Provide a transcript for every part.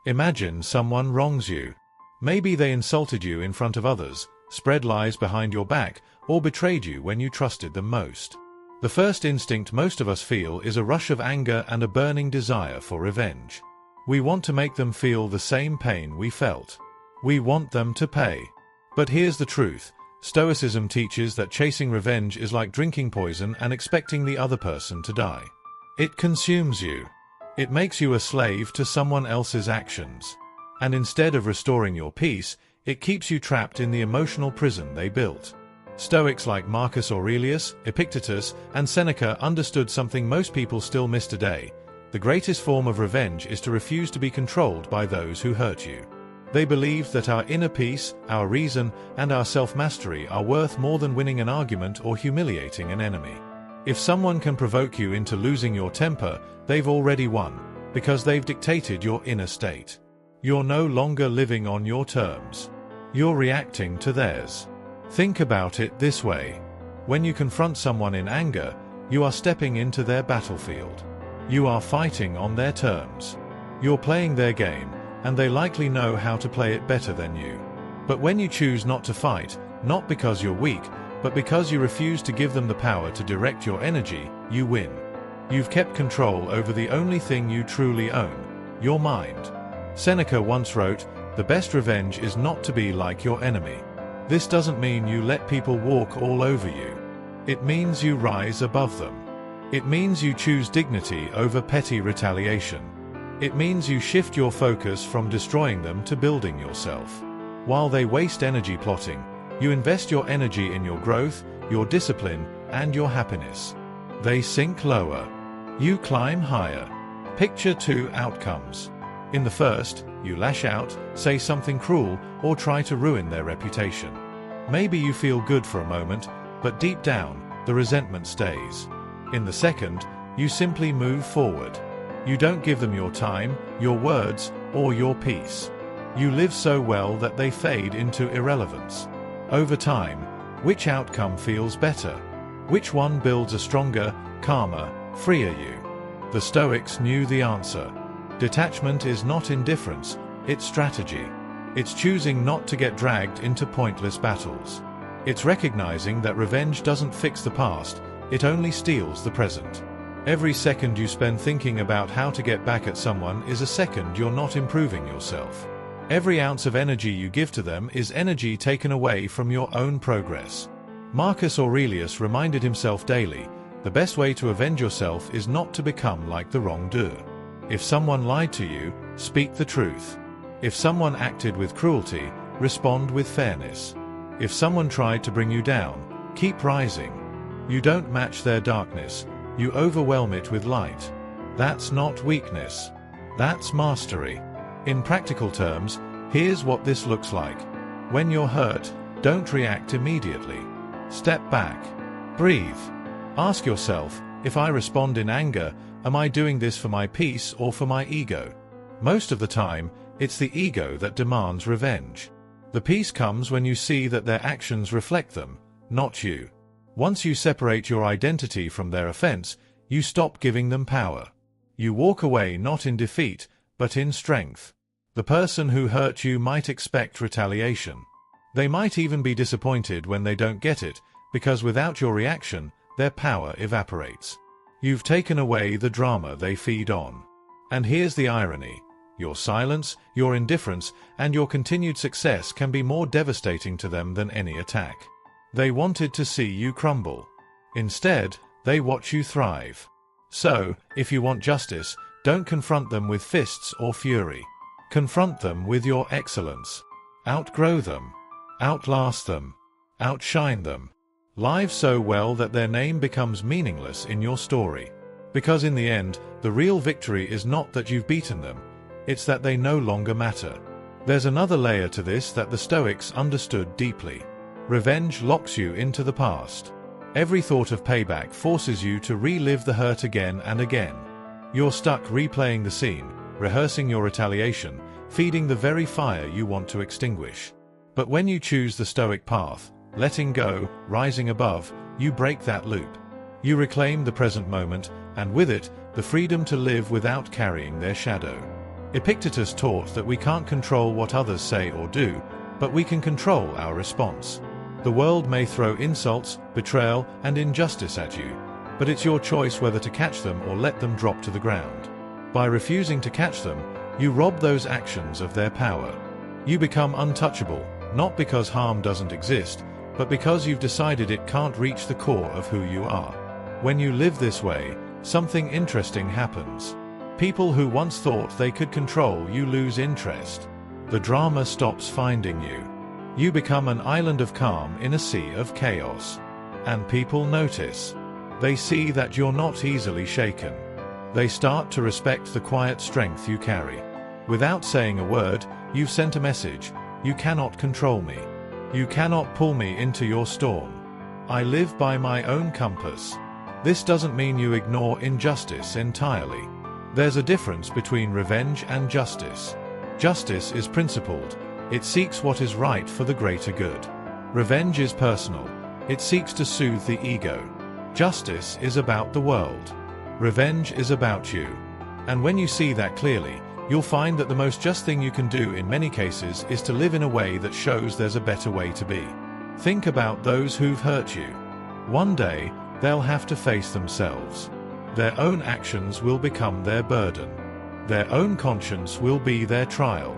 Imagine someone wrongs you. Maybe they insulted you in front of others, spread lies behind your back, or betrayed you when you trusted them most. The first instinct most of us feel is a rush of anger and a burning desire for revenge. We want to make them feel the same pain we felt. We want them to pay. But here's the truth. Stoicism teaches that chasing revenge is like drinking poison and expecting the other person to die. It consumes you. It makes you a slave to someone else's actions. And instead of restoring your peace, it keeps you trapped in the emotional prison they built. Stoics like Marcus Aurelius, Epictetus, and Seneca understood something most people still miss today. The greatest form of revenge is to refuse to be controlled by those who hurt you. They believed that our inner peace, our reason, and our self-mastery are worth more than winning an argument or humiliating an enemy. If someone can provoke you into losing your temper, they've already won, because they've dictated your inner state. You're no longer living on your terms. You're reacting to theirs. Think about it this way. When you confront someone in anger, you are stepping into their battlefield. You are fighting on their terms. You're playing their game, and they likely know how to play it better than you. But when you choose not to fight, not because you're weak, but because you refuse to give them the power to direct your energy, you win. You've kept control over the only thing you truly own, your mind. Seneca once wrote, "The best revenge is not to be like your enemy." This doesn't mean you let people walk all over you. It means you rise above them. It means you choose dignity over petty retaliation. It means you shift your focus from destroying them to building yourself. While they waste energy plotting, you invest your energy in your growth, your discipline, and your happiness. They sink lower. You climb higher. Picture two outcomes. In the first, you lash out, say something cruel, or try to ruin their reputation. Maybe you feel good for a moment, but deep down, the resentment stays. In the second, you simply move forward. You don't give them your time, your words, or your peace. You live so well that they fade into irrelevance. Over time, which outcome feels better? Which one builds a stronger, calmer, freer you? The Stoics knew the answer. Detachment is not indifference, it's strategy. It's choosing not to get dragged into pointless battles. It's recognizing that revenge doesn't fix the past, it only steals the present. Every second you spend thinking about how to get back at someone is a second you're not improving yourself. Every ounce of energy you give to them is energy taken away from your own progress. Marcus Aurelius reminded himself daily, the best way to avenge yourself is not to become like the wrongdoer. If someone lied to you, speak the truth. If someone acted with cruelty, respond with fairness. If someone tried to bring you down, keep rising. You don't match their darkness, you overwhelm it with light. That's not weakness. That's mastery. In practical terms, here's what this looks like. When you're hurt, don't react immediately. Step back. Breathe. Ask yourself, if I respond in anger, am I doing this for my peace or for my ego? Most of the time, it's the ego that demands revenge. The peace comes when you see that their actions reflect them, not you. Once you separate your identity from their offense, you stop giving them power. You walk away not in defeat, but in strength. The person who hurt you might expect retaliation. They might even be disappointed when they don't get it, because without your reaction, their power evaporates. You've taken away the drama they feed on. And here's the irony. Your silence, your indifference, and your continued success can be more devastating to them than any attack. They wanted to see you crumble. Instead, they watch you thrive. So, if you want justice, don't confront them with fists or fury. Confront them with your excellence. Outgrow them. Outlast them. Outshine them. Live so well that their name becomes meaningless in your story. Because in the end, the real victory is not that you've beaten them, it's that they no longer matter. There's another layer to this that the Stoics understood deeply. Revenge locks you into the past. Every thought of payback forces you to relive the hurt again and again. You're stuck replaying the scene, rehearsing your retaliation, feeding the very fire you want to extinguish. But when you choose the Stoic path, letting go, rising above, you break that loop. You reclaim the present moment, and with it, the freedom to live without carrying their shadow. Epictetus taught that we can't control what others say or do, but we can control our response. The world may throw insults, betrayal, and injustice at you, but it's your choice whether to catch them or let them drop to the ground. By refusing to catch them, you rob those actions of their power. You become untouchable, not because harm doesn't exist, but because you've decided it can't reach the core of who you are. When you live this way, something interesting happens. People who once thought they could control you lose interest. The drama stops finding you. You become an island of calm in a sea of chaos. And people notice. They see that you're not easily shaken. They start to respect the quiet strength you carry. Without saying a word, you've sent a message. You cannot control me. You cannot pull me into your storm. I live by my own compass. This doesn't mean you ignore injustice entirely. There's a difference between revenge and justice. Justice is principled. It seeks what is right for the greater good. Revenge is personal. It seeks to soothe the ego. Justice is about the world. Revenge is about you. And when you see that clearly, you'll find that the most just thing you can do in many cases is to live in a way that shows there's a better way to be. Think about those who've hurt you. One day, they'll have to face themselves. Their own actions will become their burden. Their own conscience will be their trial.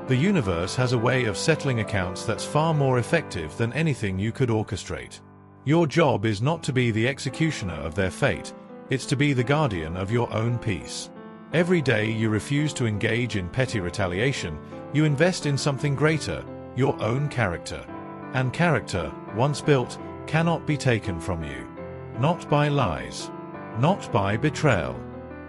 The universe has a way of settling accounts that's far more effective than anything you could orchestrate. Your job is not to be the executioner of their fate, it's to be the guardian of your own peace. Every day you refuse to engage in petty retaliation, you invest in something greater, your own character. And character, once built, cannot be taken from you. Not by lies. Not by betrayal.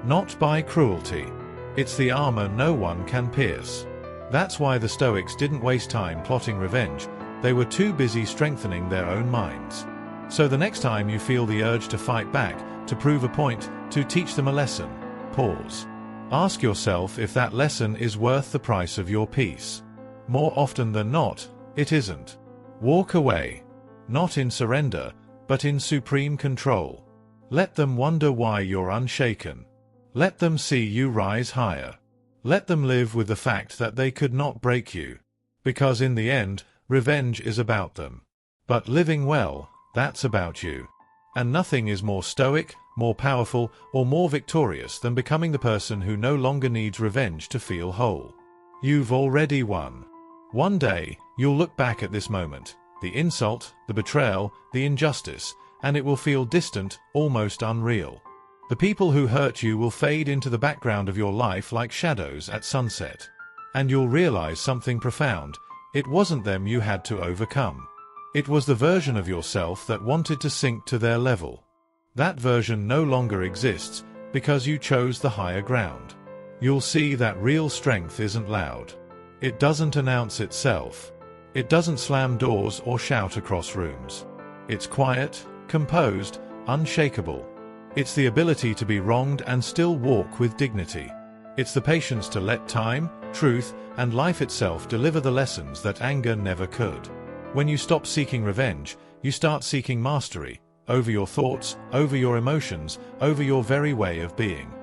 Not by cruelty. It's the armor no one can pierce. That's why the Stoics didn't waste time plotting revenge. They were too busy strengthening their own minds. So the next time you feel the urge to fight back, to prove a point, to teach them a lesson, pause. Ask yourself if that lesson is worth the price of your peace. More often than not, it isn't. Walk away. Not in surrender, but in supreme control. Let them wonder why you're unshaken. Let them see you rise higher. Let them live with the fact that they could not break you. Because in the end, revenge is about them. But living well, that's about you. And nothing is more stoic, more powerful, or more victorious than becoming the person who no longer needs revenge to feel whole. You've already won. One day, you'll look back at this moment, the insult, the betrayal, the injustice, and it will feel distant, almost unreal. The people who hurt you will fade into the background of your life like shadows at sunset. And you'll realize something profound. It wasn't them you had to overcome. It was the version of yourself that wanted to sink to their level. That version no longer exists because you chose the higher ground. You'll see that real strength isn't loud. It doesn't announce itself. It doesn't slam doors or shout across rooms. It's quiet, composed, unshakable. It's the ability to be wronged and still walk with dignity. It's the patience to let time, truth, and life itself deliver the lessons that anger never could. When you stop seeking revenge, you start seeking mastery, over your thoughts, over your emotions, over your very way of being.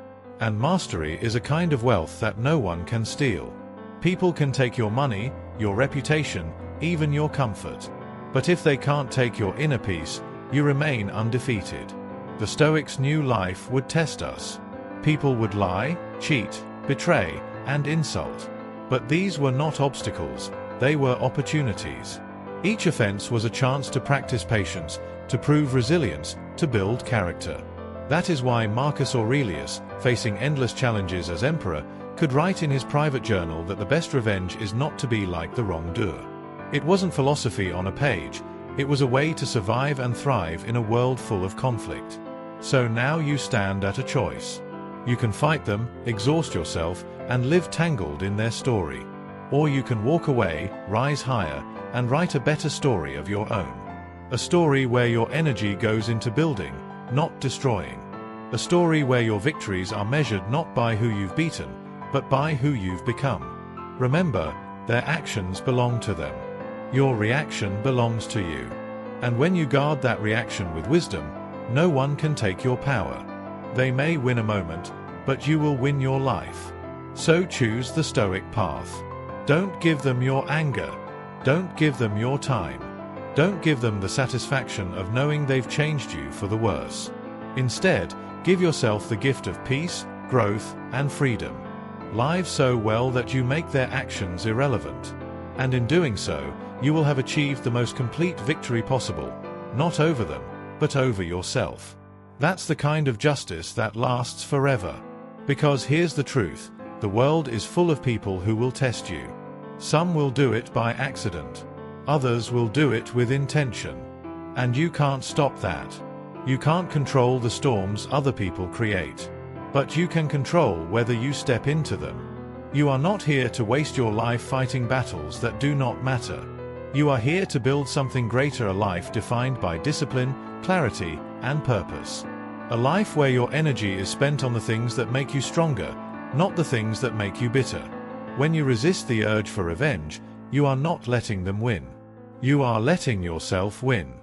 And mastery is a kind of wealth that no one can steal. People can take your money, your reputation, even your comfort. But if they can't take your inner peace, you remain undefeated. The Stoics knew life would test us. People would lie, cheat, betray, and insult. But these were not obstacles, they were opportunities. Each offense was a chance to practice patience, to prove resilience, to build character. That is why Marcus Aurelius, facing endless challenges as emperor, could write in his private journal that the best revenge is not to be like the wrongdoer. It wasn't philosophy on a page, it was a way to survive and thrive in a world full of conflict. So now you stand at a choice. You can fight them, exhaust yourself, and live tangled in their story. Or you can walk away, rise higher, and write a better story of your own. A story where your energy goes into building, not destroying. A story where your victories are measured not by who you've beaten, but by who you've become. Remember, their actions belong to them. Your reaction belongs to you. And when you guard that reaction with wisdom, no one can take your power. They may win a moment, but you will win your life. So choose the Stoic path. Don't give them your anger. Don't give them your time. Don't give them the satisfaction of knowing they've changed you for the worse. Instead, give yourself the gift of peace, growth, and freedom. Live so well that you make their actions irrelevant. And in doing so, you will have achieved the most complete victory possible, not over them, but over yourself. That's the kind of justice that lasts forever. Because here's the truth, the world is full of people who will test you. Some will do it by accident. Others will do it with intention. And you can't stop that. You can't control the storms other people create. But you can control whether you step into them. You are not here to waste your life fighting battles that do not matter. You are here to build something greater, a life defined by discipline, clarity, and purpose. A life where your energy is spent on the things that make you stronger, not the things that make you bitter. When you resist the urge for revenge, you are not letting them win. You are letting yourself win.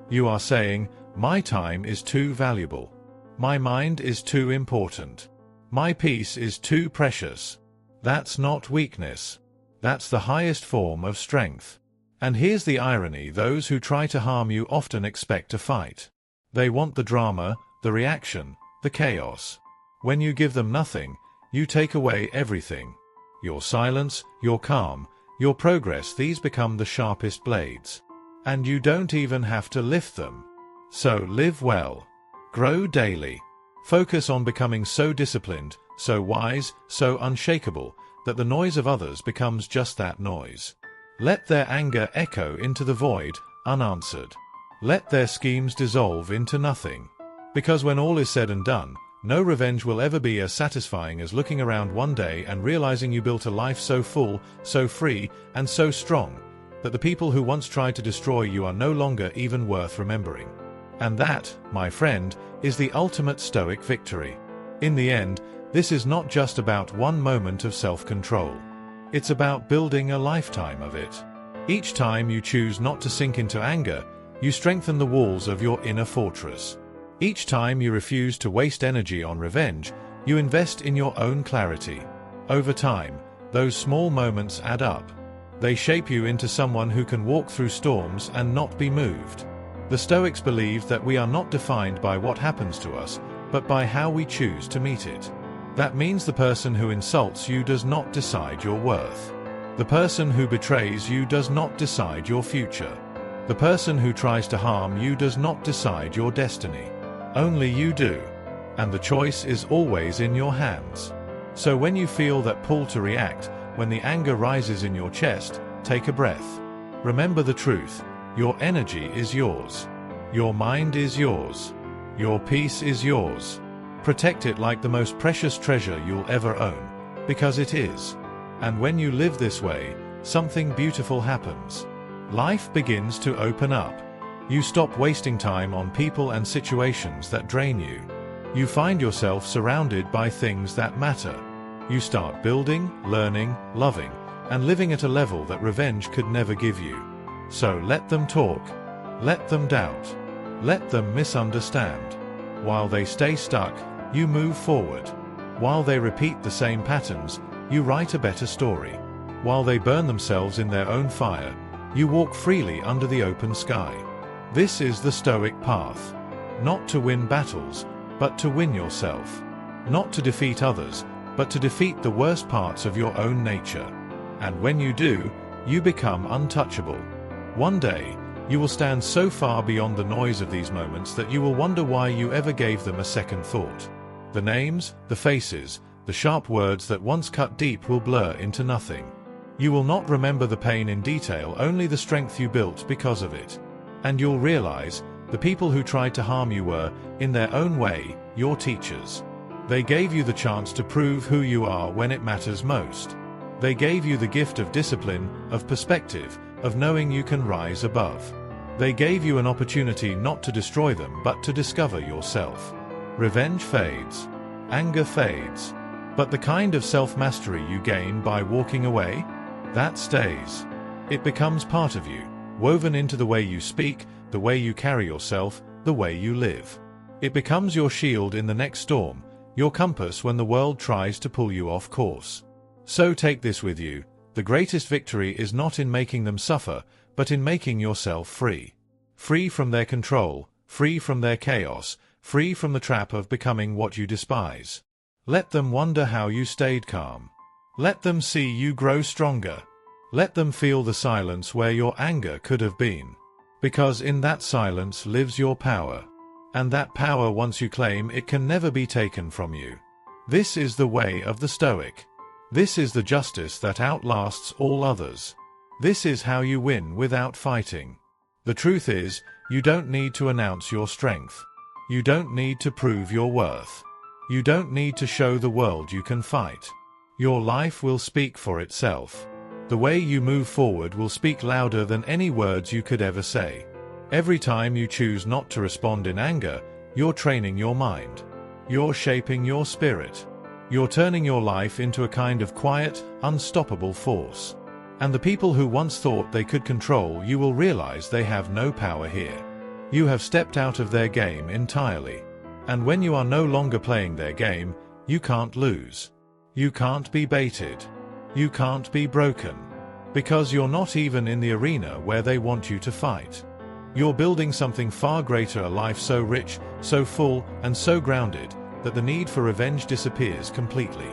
You are saying, my time is too valuable. My mind is too important. My peace is too precious. That's not weakness. That's the highest form of strength. And here's the irony, those who try to harm you often expect a fight. They want the drama, the reaction, the chaos. When you give them nothing, you take away everything. Your silence, your calm, your progress, these become the sharpest blades. And you don't even have to lift them. So live well. Grow daily. Focus on becoming so disciplined, so wise, so unshakable, that the noise of others becomes just that noise. Let their anger echo into the void, unanswered. Let their schemes dissolve into nothing. Because when all is said and done, no revenge will ever be as satisfying as looking around one day and realizing you built a life so full, so free, and so strong, that the people who once tried to destroy you are no longer even worth remembering. And that, my friend, is the ultimate Stoic victory. In the end, this is not just about one moment of self-control. It's about building a lifetime of it. Each time you choose not to sink into anger, you strengthen the walls of your inner fortress. Each time you refuse to waste energy on revenge, you invest in your own clarity. Over time, those small moments add up. They shape you into someone who can walk through storms and not be moved. The Stoics believed that we are not defined by what happens to us, but by how we choose to meet it. That means the person who insults you does not decide your worth. The person who betrays you does not decide your future. The person who tries to harm you does not decide your destiny. Only you do. And the choice is always in your hands. So when you feel that pull to react, when the anger rises in your chest, take a breath. Remember the truth. Your energy is yours. Your mind is yours. Your peace is yours. Protect it like the most precious treasure you'll ever own, because it is. And when you live this way, something beautiful happens. Life begins to open up. You stop wasting time on people and situations that drain you. You find yourself surrounded by things that matter. You start building, learning, loving, and living at a level that revenge could never give you. So let them talk. Let them doubt. Let them misunderstand. While they stay stuck, you move forward. While they repeat the same patterns, you write a better story. While they burn themselves in their own fire, you walk freely under the open sky. This is the Stoic path. Not to win battles, but to win yourself. Not to defeat others, but to defeat the worst parts of your own nature. And when you do, you become untouchable. One day, you will stand so far beyond the noise of these moments that you will wonder why you ever gave them a second thought. The names, the faces, the sharp words that once cut deep will blur into nothing. You will not remember the pain in detail, only the strength you built because of it. And you'll realize, the people who tried to harm you were, in their own way, your teachers. They gave you the chance to prove who you are when it matters most. They gave you the gift of discipline, of perspective, of knowing you can rise above. They gave you an opportunity not to destroy them but to discover yourself. Revenge fades. Anger fades. But the kind of self-mastery you gain by walking away, that stays. It becomes part of you, woven into the way you speak, the way you carry yourself, the way you live. It becomes your shield in the next storm, your compass when the world tries to pull you off course. So take this with you: the greatest victory is not in making them suffer, but in making yourself free. Free from their control, free from their chaos, free from the trap of becoming what you despise. Let them wonder how you stayed calm. Let them see you grow stronger. Let them feel the silence where your anger could have been. Because in that silence lives your power. And that power, once you claim it, can never be taken from you. This is the way of the Stoic. This is the justice that outlasts all others. This is how you win without fighting. The truth is, you don't need to announce your strength. You don't need to prove your worth. You don't need to show the world you can fight. Your life will speak for itself. The way you move forward will speak louder than any words you could ever say. Every time you choose not to respond in anger, you're training your mind. You're shaping your spirit. You're turning your life into a kind of quiet, unstoppable force. And the people who once thought they could control you will realize they have no power here. You have stepped out of their game entirely. And when you are no longer playing their game, you can't lose. You can't be baited. You can't be broken. Because you're not even in the arena where they want you to fight. You're building something far greater, a life so rich, so full, and so grounded, that the need for revenge disappears completely.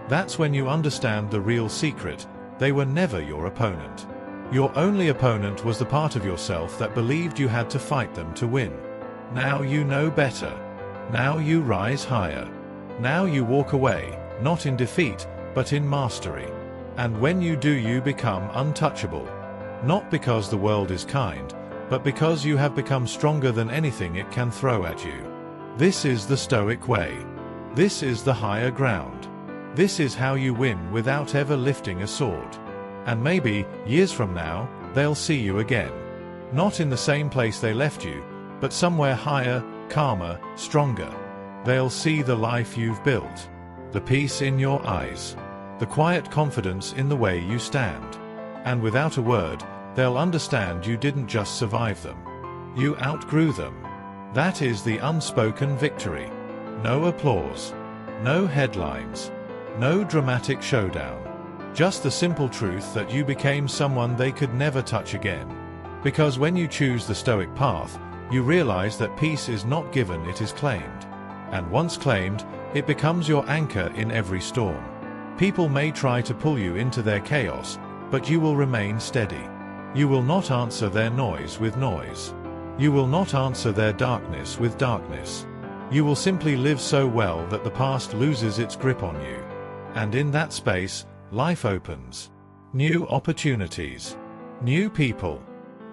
That's when you understand the real secret: they were never your opponent. Your only opponent was the part of yourself that believed you had to fight them to win. Now you know better. Now you rise higher. Now you walk away, not in defeat, but in mastery. And when you do, you become untouchable. Not because the world is kind, but because you have become stronger than anything it can throw at you. This is the Stoic way. This is the higher ground. This is how you win without ever lifting a sword. And maybe, years from now, they'll see you again. Not in the same place they left you, but somewhere higher, calmer, stronger. They'll see the life you've built. The peace in your eyes. The quiet confidence in the way you stand. And without a word, they'll understand you didn't just survive them. You outgrew them. That is the unspoken victory. No applause. No headlines. No dramatic showdown. Just the simple truth that you became someone they could never touch again. Because when you choose the Stoic path, you realize that peace is not given, it is claimed. And once claimed, it becomes your anchor in every storm. People may try to pull you into their chaos, but you will remain steady. You will not answer their noise with noise. You will not answer their darkness with darkness. You will simply live so well that the past loses its grip on you. And in that space, life opens. New opportunities. New people.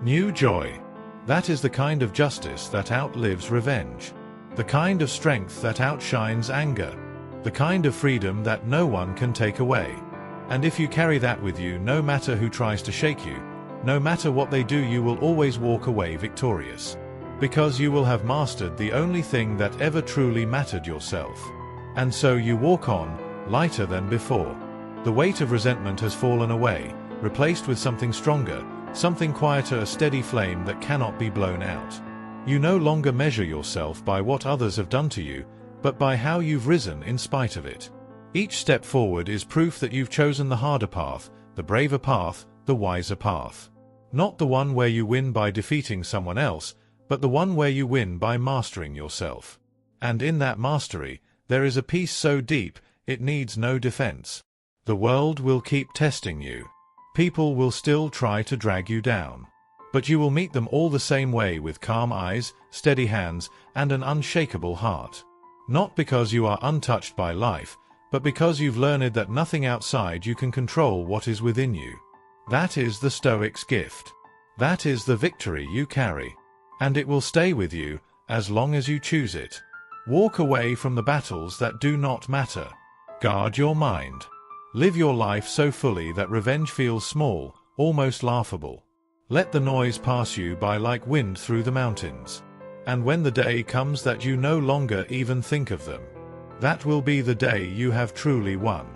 New joy. That is the kind of justice that outlives revenge. The kind of strength that outshines anger. The kind of freedom that no one can take away. And if you carry that with you, no matter who tries to shake you, no matter what they do, you will always walk away victorious. Because you will have mastered the only thing that ever truly mattered, yourself. And so you walk on, lighter than before. The weight of resentment has fallen away, replaced with something stronger, something quieter, a steady flame that cannot be blown out. You no longer measure yourself by what others have done to you, but by how you've risen in spite of it. Each step forward is proof that you've chosen the harder path, the braver path, the wiser path. Not the one where you win by defeating someone else, but the one where you win by mastering yourself. And in that mastery, there is a peace so deep, it needs no defense. The world will keep testing you. People will still try to drag you down. But you will meet them all the same way, with calm eyes, steady hands, and an unshakable heart. Not because you are untouched by life, but because you've learned that nothing outside you can control what is within you. That is the Stoic's gift. That is the victory you carry. And it will stay with you, as long as you choose it. Walk away from the battles that do not matter. Guard your mind. Live your life so fully that revenge feels small, almost laughable. Let the noise pass you by like wind through the mountains. And when the day comes that you no longer even think of them, that will be the day you have truly won.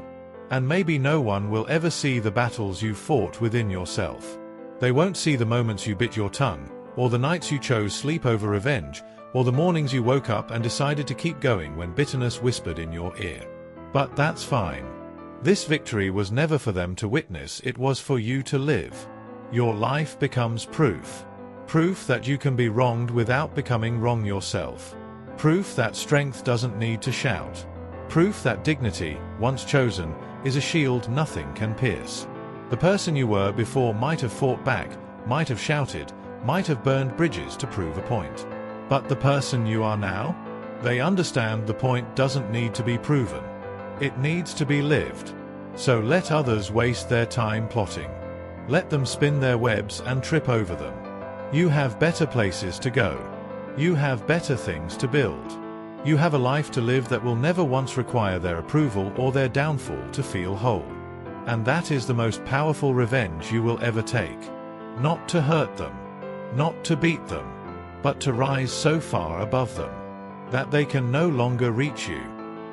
And maybe no one will ever see the battles you fought within yourself. They won't see the moments you bit your tongue, or the nights you chose sleep over revenge, or the mornings you woke up and decided to keep going when bitterness whispered in your ear. But that's fine. This victory was never for them to witness, it was for you to live. Your life becomes proof. Proof that you can be wronged without becoming wrong yourself. Proof that strength doesn't need to shout. Proof that dignity, once chosen, is a shield nothing can pierce. The person you were before might have fought back, might have shouted, might have burned bridges to prove a point. But the person you are now? They understand the point doesn't need to be proven. It needs to be lived. So let others waste their time plotting. Let them spin their webs and trip over them. You have better places to go. You have better things to build. You have a life to live that will never once require their approval or their downfall to feel whole. And that is the most powerful revenge you will ever take. Not to hurt them, not to beat them, but to rise so far above them that they can no longer reach you.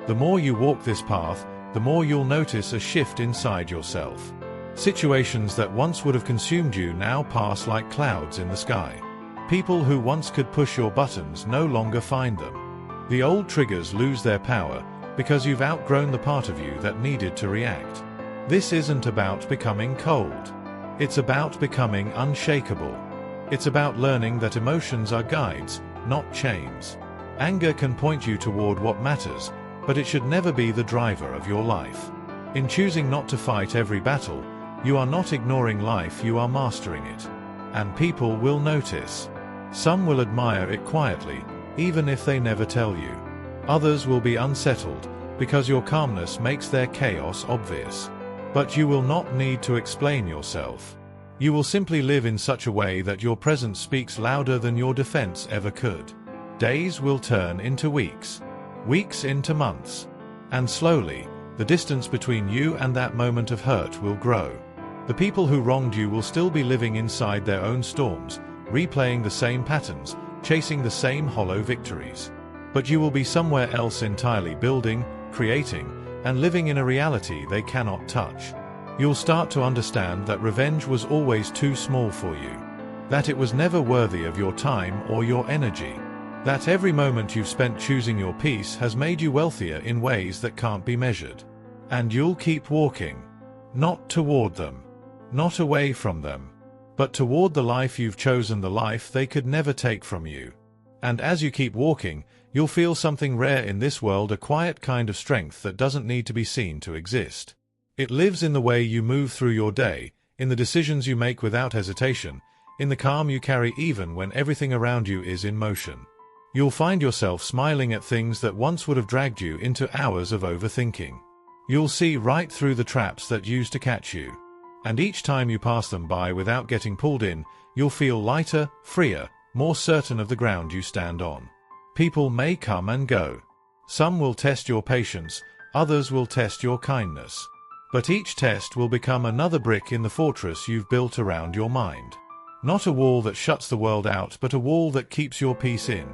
The more you walk this path, the more you'll notice a shift inside yourself. Situations that once would have consumed you now pass like clouds in the sky. People who once could push your buttons no longer find them. The old triggers lose their power because you've outgrown the part of you that needed to react. This isn't about becoming cold. It's about becoming unshakable. It's about learning that emotions are guides, not chains. Anger can point you toward what matters, but it should never be the driver of your life. In choosing not to fight every battle, you are not ignoring life, you are mastering it. And people will notice. Some will admire it quietly, even if they never tell you. Others will be unsettled, because your calmness makes their chaos obvious. But you will not need to explain yourself. You will simply live in such a way that your presence speaks louder than your defense ever could. Days will turn into weeks, weeks into months, and slowly, the distance between you and that moment of hurt will grow. The people who wronged you will still be living inside their own storms, replaying the same patterns, chasing the same hollow victories. But you will be somewhere else entirely, building, creating, and living in a reality they cannot touch. You'll start to understand that revenge was always too small for you, that it was never worthy of your time or your energy, that every moment you've spent choosing your peace has made you wealthier in ways that can't be measured. And you'll keep walking, not toward them, not away from them, but toward the life you've chosen, the life they could never take from you. And as you keep walking, you'll feel something rare in this world, a quiet kind of strength that doesn't need to be seen to exist. It lives in the way you move through your day, in the decisions you make without hesitation, in the calm you carry even when everything around you is in motion. You'll find yourself smiling at things that once would have dragged you into hours of overthinking. You'll see right through the traps that used to catch you. And each time you pass them by without getting pulled in, you'll feel lighter, freer, more certain of the ground you stand on. People may come and go. Some will test your patience, others will test your kindness. But each test will become another brick in the fortress you've built around your mind. Not a wall that shuts the world out, but a wall that keeps your peace in.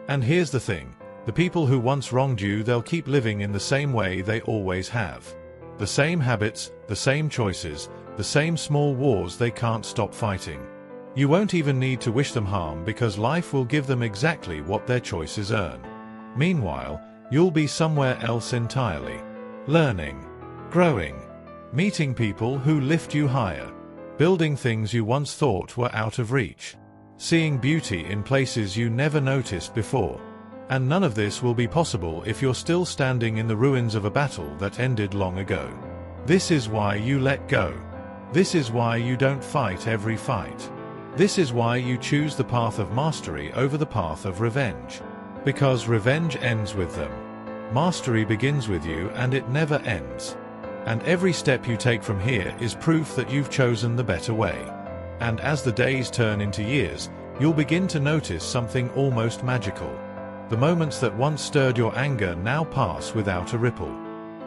And here's the thing, the people who once wronged you, they'll keep living in the same way they always have. The same habits, the same choices, the same small wars they can't stop fighting. You won't even need to wish them harm because life will give them exactly what their choices earn. Meanwhile, you'll be somewhere else entirely. Learning, growing, meeting people who lift you higher, building things you once thought were out of reach, seeing beauty in places you never noticed before. And none of this will be possible if you're still standing in the ruins of a battle that ended long ago. This is why you let go. This is why you don't fight every fight. This is why you choose the path of mastery over the path of revenge. Because revenge ends with them. Mastery begins with you and it never ends. And every step you take from here is proof that you've chosen the better way. And as the days turn into years, you'll begin to notice something almost magical. The moments that once stirred your anger now pass without a ripple.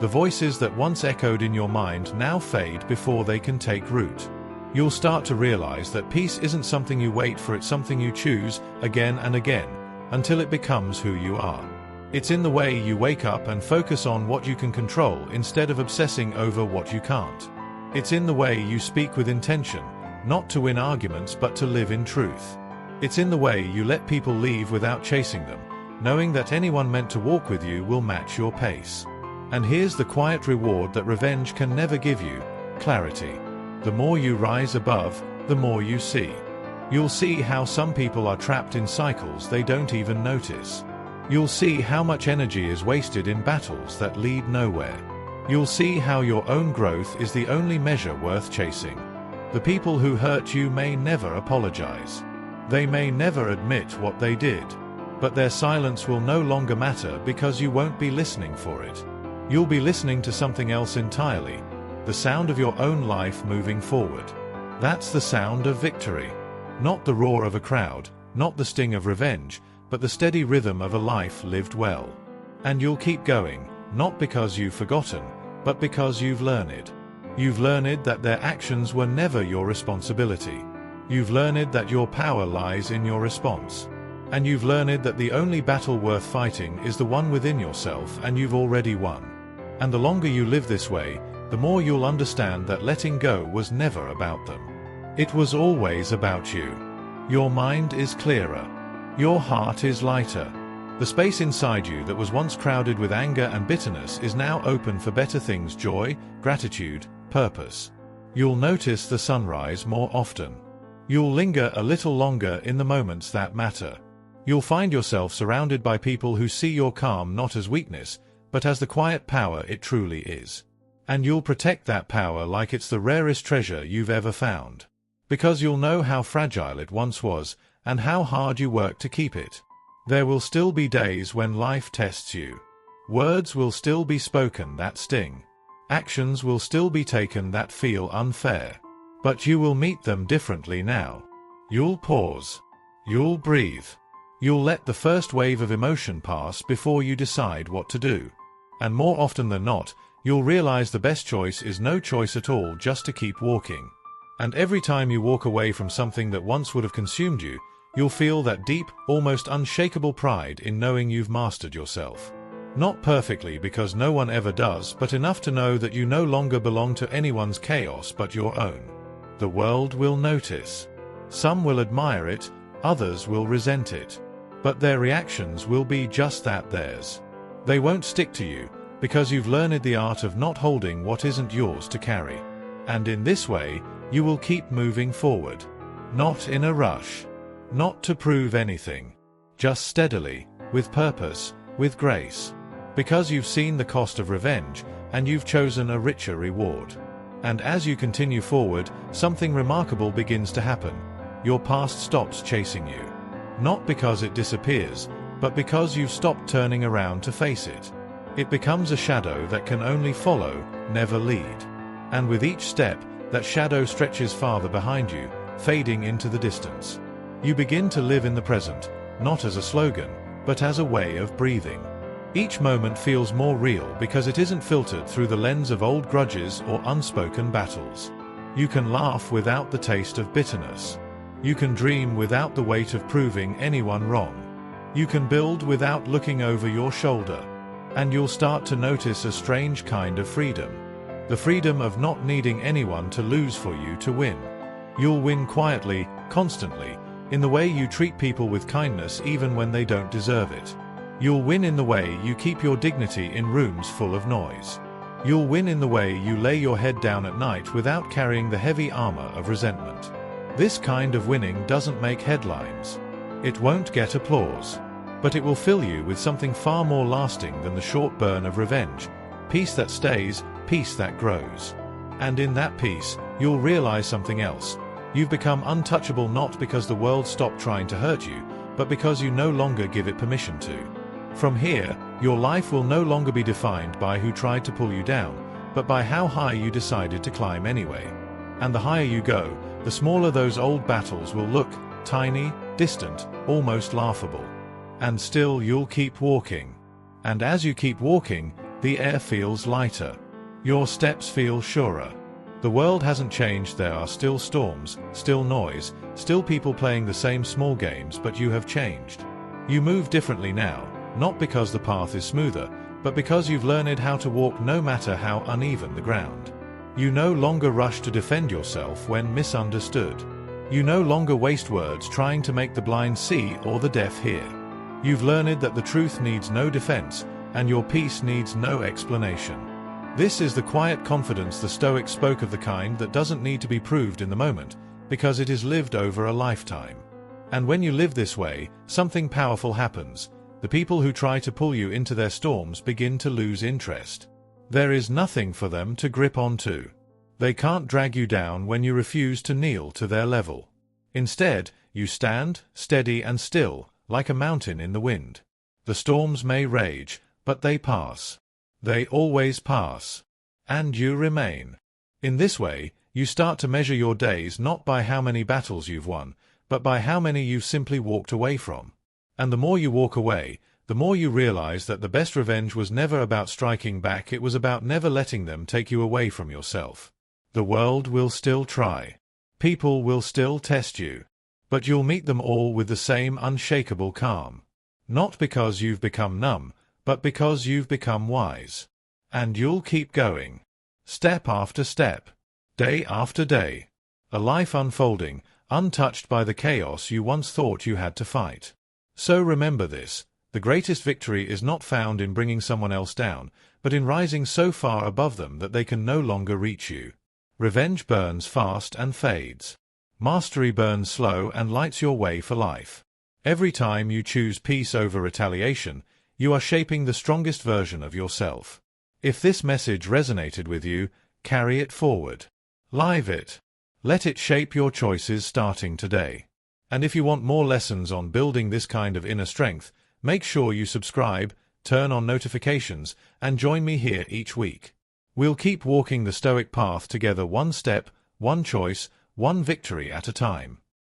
The voices that once echoed in your mind now fade before they can take root. You'll start to realize that peace isn't something you wait for, it's something you choose again and again, until it becomes who you are. It's in the way you wake up and focus on what you can control instead of obsessing over what you can't. It's in the way you speak with intention, not to win arguments but to live in truth. It's in the way you let people leave without chasing them, knowing that anyone meant to walk with you will match your pace. And here's the quiet reward that revenge can never give you: clarity. The more you rise above, the more you see. You'll see how some people are trapped in cycles they don't even notice. You'll see how much energy is wasted in battles that lead nowhere. You'll see how your own growth is the only measure worth chasing. The people who hurt you may never apologize. They may never admit what they did. But their silence will no longer matter because you won't be listening for it. You'll be listening to something else entirely: the sound of your own life moving forward. That's the sound of victory. Not the roar of a crowd, not the sting of revenge, but the steady rhythm of a life lived well. And you'll keep going, not because you've forgotten, but because you've learned. You've learned that their actions were never your responsibility. You've learned that your power lies in your response. And you've learned that the only battle worth fighting is the one within yourself, and you've already won. And the longer you live this way, the more you'll understand that letting go was never about them. It was always about you. Your mind is clearer. Your heart is lighter. The space inside you that was once crowded with anger and bitterness is now open for better things: joy, gratitude, purpose. You'll notice the sunrise more often. You'll linger a little longer in the moments that matter. You'll find yourself surrounded by people who see your calm not as weakness, but as the quiet power it truly is. And you'll protect that power like it's the rarest treasure you've ever found. Because you'll know how fragile it once was, and how hard you worked to keep it. There will still be days when life tests you. Words will still be spoken that sting. Actions will still be taken that feel unfair. But you will meet them differently now. You'll pause. You'll breathe. You'll let the first wave of emotion pass before you decide what to do. And more often than not, you'll realize the best choice is no choice at all, just to keep walking. And every time you walk away from something that once would have consumed you, you'll feel that deep, almost unshakable pride in knowing you've mastered yourself. Not perfectly, because no one ever does, but enough to know that you no longer belong to anyone's chaos but your own. The world will notice. Some will admire it, others will resent it. But their reactions will be just that, theirs. They won't stick to you, because you've learned the art of not holding what isn't yours to carry. And in this way, you will keep moving forward. Not in a rush. Not to prove anything. Just steadily, with purpose, with grace. Because you've seen the cost of revenge, and you've chosen a richer reward. And as you continue forward, something remarkable begins to happen. Your past stops chasing you. Not because it disappears, but because you've stopped turning around to face it. It becomes a shadow that can only follow, never lead. And with each step, that shadow stretches farther behind you, fading into the distance. You begin to live in the present, not as a slogan, but as a way of breathing. Each moment feels more real because it isn't filtered through the lens of old grudges or unspoken battles. You can laugh without the taste of bitterness. You can dream without the weight of proving anyone wrong. You can build without looking over your shoulder. And you'll start to notice a strange kind of freedom. The freedom of not needing anyone to lose for you to win. You'll win quietly, constantly, in the way you treat people with kindness even when they don't deserve it. You'll win in the way you keep your dignity in rooms full of noise. You'll win in the way you lay your head down at night without carrying the heavy armor of resentment. This kind of winning doesn't make headlines. It won't get applause. But it will fill you with something far more lasting than the short burn of revenge. Peace that stays, peace that grows. And in that peace, you'll realize something else. You've become untouchable not because the world stopped trying to hurt you, but because you no longer give it permission to. From here, your life will no longer be defined by who tried to pull you down, but by how high you decided to climb anyway. And the higher you go, the smaller those old battles will look, tiny, distant, almost laughable. And still you'll keep walking. And as you keep walking, the air feels lighter. Your steps feel surer. The world hasn't changed. There are still storms, still noise, still people playing the same small games, but you have changed. You move differently now, not because the path is smoother, but because you've learned how to walk no matter how uneven the ground. You no longer rush to defend yourself when misunderstood. You no longer waste words trying to make the blind see or the deaf hear. You've learned that the truth needs no defense, and your peace needs no explanation. This is the quiet confidence the Stoics spoke of, the kind that doesn't need to be proved in the moment, because it is lived over a lifetime. And when you live this way, something powerful happens. The people who try to pull you into their storms begin to lose interest. There is nothing for them to grip onto. They can't drag you down when you refuse to kneel to their level. Instead, you stand, steady and still, like a mountain in the wind. The storms may rage, but they pass. They always pass. And you remain. In this way, you start to measure your days not by how many battles you've won, but by how many you've simply walked away from. And the more you walk away, the more you realize that the best revenge was never about striking back, it was about never letting them take you away from yourself. The world will still try. People will still test you. But you'll meet them all with the same unshakable calm. Not because you've become numb, but because you've become wise. And you'll keep going. Step after step. Day after day. A life unfolding, untouched by the chaos you once thought you had to fight. So remember this, the greatest victory is not found in bringing someone else down, but in rising so far above them that they can no longer reach you. Revenge burns fast and fades. Mastery burns slow and lights your way for life. Every time you choose peace over retaliation, you are shaping the strongest version of yourself. If this message resonated with you, carry it forward. Live it. Let it shape your choices starting today. And if you want more lessons on building this kind of inner strength, make sure you subscribe, turn on notifications, and join me here each week. We'll keep walking the Stoic path together, one step, one choice, one victory at a time.